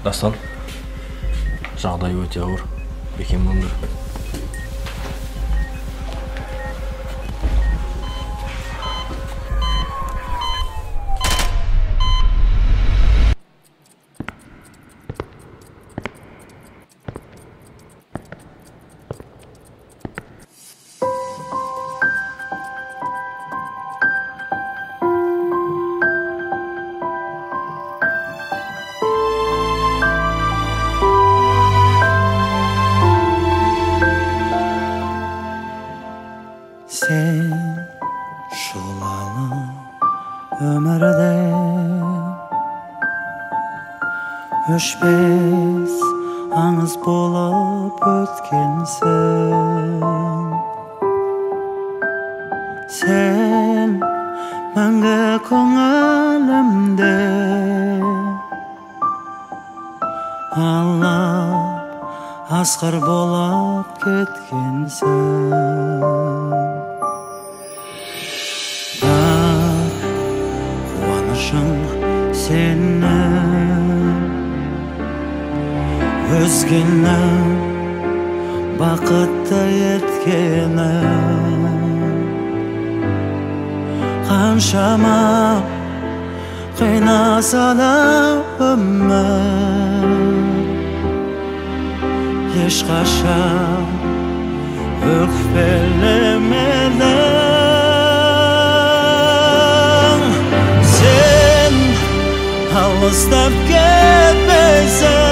Asal жағдай өте ауыр. Бекем өмір. Sen şolalı ömürde Öşbez anız bolup ötkensin Sen мәңгі көңілімде Аллап асқар болып кеткенсің Senin özgenin baqıtda yetkenin Qanşama qiynasa da ömür Ешқашан ökpelemeden Sen alыстап кетпесең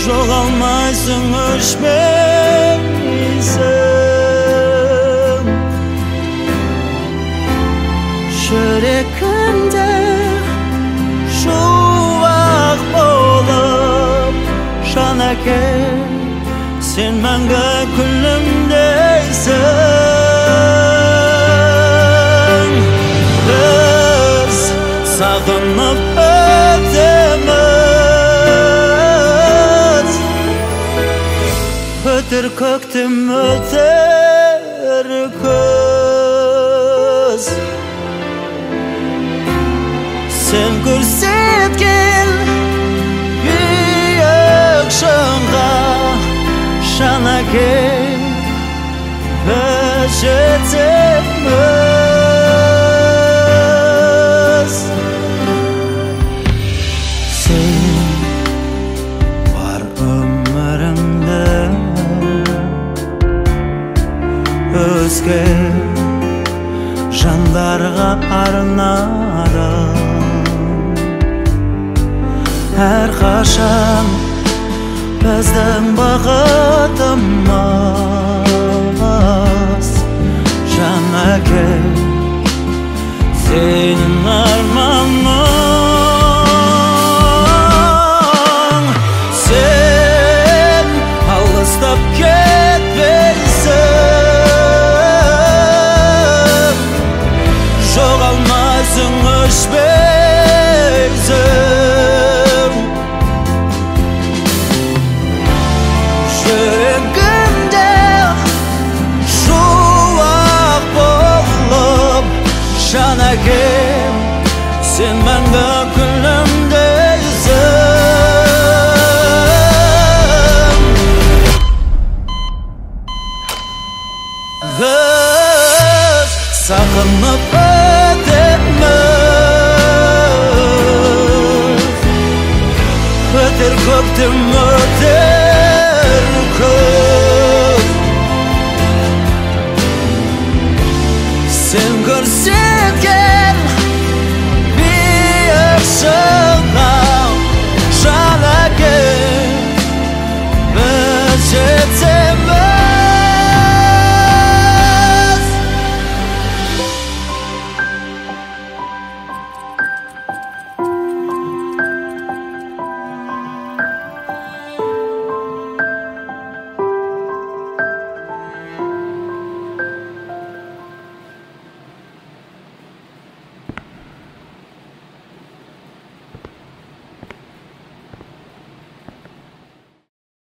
жоғалмайсың өшпейсің жүрегімде шуақ болып жанекей сен мәңгі күлімдейсің Sağınıp ötemiz Ötür köktüm öter köz Sen görsetken büyük şanğa Şanakey öşetemiz Özge jandарға арнаdım Әрқашан біздің бақытымыз Жанекей сенің арманың Сен алыстап кетпейсің Жоғалмайсың өшпейсің Жүрегімде шуақ болып жанекей Сен мәңгі күлімдейсің Біз сағынып Öter köktüm öter kök Sen görsetken bir yaşam